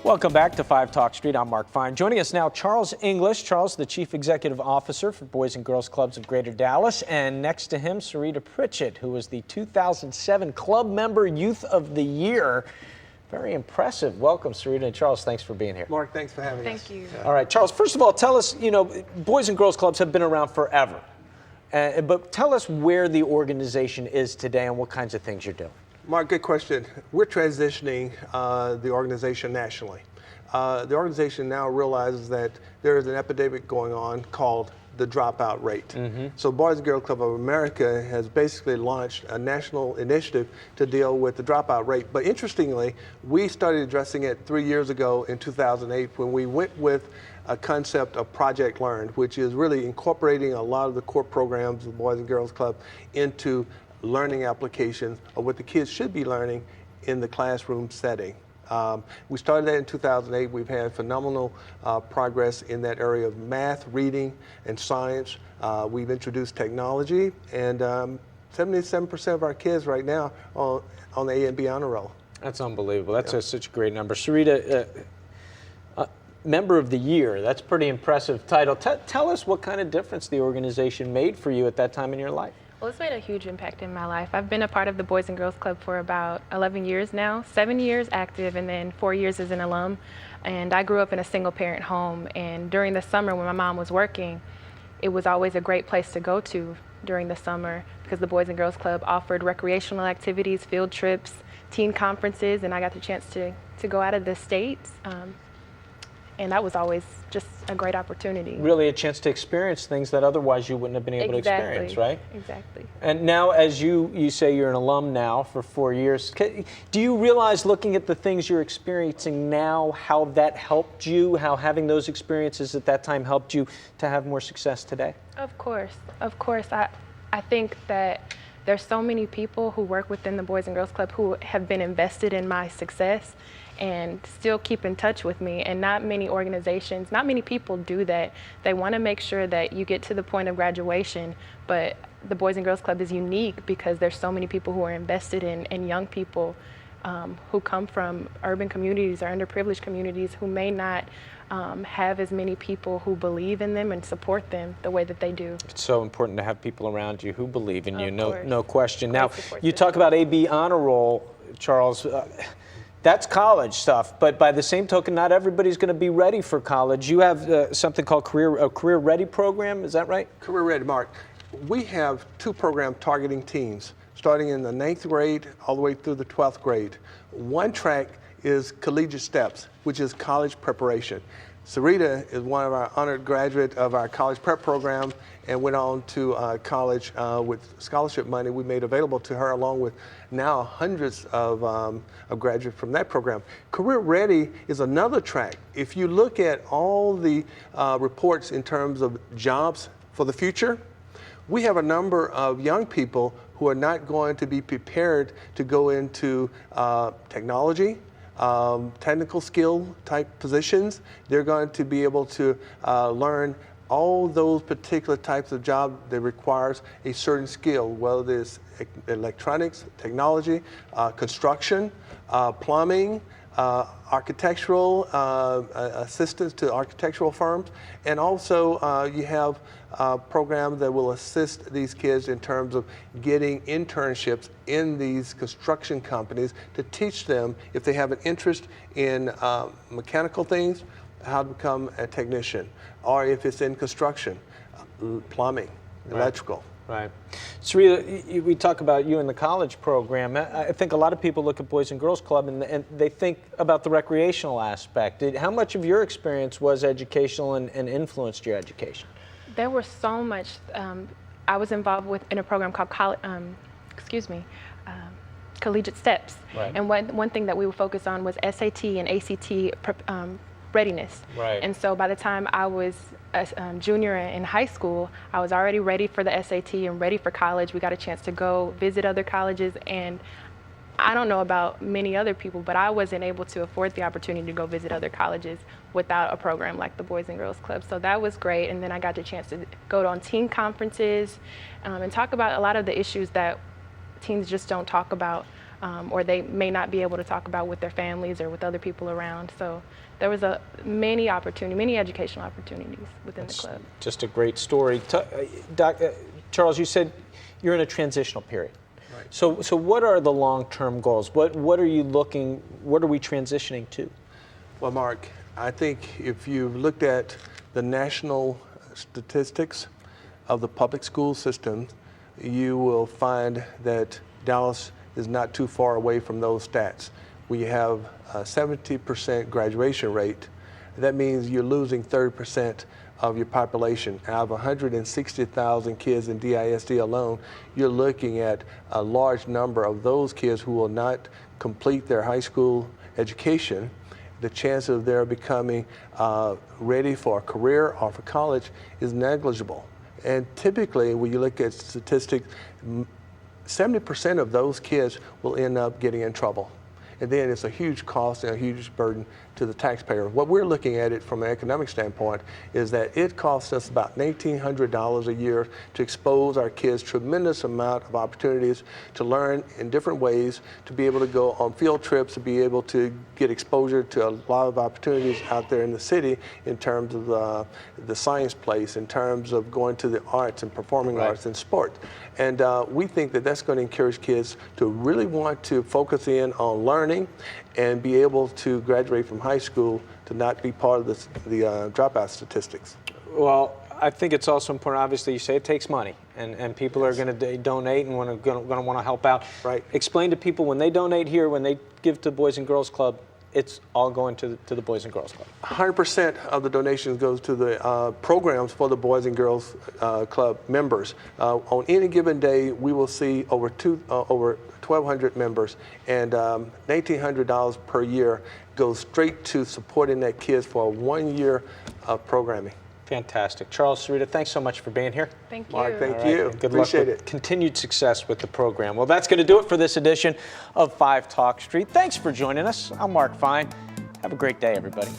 Welcome back to 5 Talk Street. I'm Mark Fine. Joining us now, Charles English. Charles, the Chief Executive Officer for Boys and Girls Clubs of Greater Dallas. And next to him, Sarita Pritchett, who was the 2007 Club Member Youth of the Year. Very impressive. Welcome, Sarita and Charles. Thanks for being here. Mark, thanks for having us. Thank you. All right, Charles, first of all, tell us, Boys and Girls Clubs have been around forever. But tell us where the organization is today and what kinds of things you're doing. Mark, good question. We're transitioning the organization nationally. The organization now realizes that there is an epidemic going on called the dropout rate. So Boys and Girls Club of America has basically launched a national initiative to deal with the dropout rate. But interestingly, we started addressing it 3 years ago in 2008 when we went with a concept of Project Learn, which is really incorporating a lot of the core programs of the Boys and Girls Club into learning applications of what the kids should be learning in the classroom setting. We started that in 2008. We've had phenomenal progress in that area of math, reading, and science. We've introduced technology, and 77% of our kids right now are on the A and B honor roll. That's unbelievable. That's such a great number. Sarita, Member of the Year, that's a pretty impressive title. Tell us what kind of difference the organization made for you at that time in your life. Well, it's made a huge impact in my life. I've been a part of the Boys and Girls Club for about 11 years now, 7 years active and then 4 years as an alum. And I grew up in a single parent home, and during the summer when my mom was working, it was always a great place to go to during the summer because the Boys and Girls Club offered recreational activities, field trips, teen conferences, and I got the chance to go out of the States. And that was always just a great opportunity. Really a chance to experience things that otherwise you wouldn't have been able to experience, right? Exactly. And now, as you say you're an alum now for 4 years, do you realize, looking at the things you're experiencing now, how that helped you, how having those experiences at that time helped you to have more success today? Of course. I think that there's so many people who work within the Boys and Girls Club who have been invested in my success and still keep in touch with me, and not many organizations, not many people do that. They want to make sure that you get to the point of graduation, but the Boys and Girls Club is unique because there's so many people who are invested in young people who come from urban communities or underprivileged communities who may not have as many people who believe in them and support them the way that they do. It's so important to have people around you who believe in you, no question. Great Now, you talk about AB honor roll, Charles. That's college stuff, but by the same token, not everybody's going to be ready for college. You have something called a career ready program, is that right? Career ready, Mark. We have 2 programs targeting teens, starting in the 9th grade all the way through the 12th grade. One track is Collegiate Steps, which is college preparation. Sarita is one of our honored graduates of our college prep program and went on to college with scholarship money we made available to her, along with now hundreds of graduates from that program. Career Ready is another track. If you look at all the reports in terms of jobs for the future, we have a number of young people who are not going to be prepared to go into technology, technical skill type positions. They're going to be able to learn all those particular types of job that requires a certain skill, whether it's electronics, technology, construction, plumbing, architectural assistance to architectural firms, and also you have programs that will assist these kids in terms of getting internships in these construction companies to teach them, if they have an interest in mechanical things, how to become a technician, or if it's in construction, plumbing, electrical. Right. Sarita, we talk about you in the college program. I think a lot of people look at Boys and Girls Club and they think about the recreational aspect. How much of your experience was educational and influenced your education? There was so much. I was involved in a program called Collegiate Steps. Right. And one thing that we would focus on was SAT and ACT readiness. Right. And so by the time I was a junior in high school, I was already ready for the SAT and ready for college. We got a chance to go visit other colleges, and I don't know about many other people, but I wasn't able to afford the opportunity to go visit other colleges without a program like the Boys and Girls Club. So that was great. And then I got the chance to go on teen conferences and talk about a lot of the issues that teens just don't talk about. or they may not be able to talk about with their families or with other people around. So there was many educational opportunities within the club. Just a great story. Charles, you said you're in a transitional period. Right. So what are the long-term goals? What are we transitioning to? Well, Mark, I think if you looked at the national statistics of the public school system, you will find that Dallas is not too far away from those stats. We have a 70% graduation rate. That means you're losing 30% of your population. Out of 160,000 kids in DISD alone, you're looking at a large number of those kids who will not complete their high school education. The chance of their becoming ready for a career or for college is negligible. And typically, when you look at statistics, 70% of those kids will end up getting in trouble. And then it's a huge cost and a huge burden to the taxpayer. What we're looking at it from an economic standpoint is that it costs us about $1,900 a year to expose our kids tremendous amount of opportunities to learn in different ways, to be able to go on field trips, to be able to get exposure to a lot of opportunities out there in the city in terms of the science place, in terms of going to the arts and performing arts and sport. And we think that that's going to encourage kids to really want to focus in on learning and be able to graduate from high school to not be part of the dropout statistics. Well, I think it's also important, obviously, you say it takes money, and people are going to donate and going to want to help out. Right. Explain to people when they donate here, when they give to the Boys and Girls Club, it's all going to the Boys and Girls Club. 100% of the donations goes to the programs for the Boys and Girls Club members. On any given day, we will see over 1,200 members, and $1,900 per year goes straight to supporting that kids for 1 year of programming. Fantastic. Charles, Sarita, thanks so much for being here. Thank you. Mark, thank you. Good Appreciate luck with it. continued success with the program. Well, that's going to do it for this edition of 5 Talk Street. Thanks for joining us. I'm Mark Fine. Have a great day, everybody.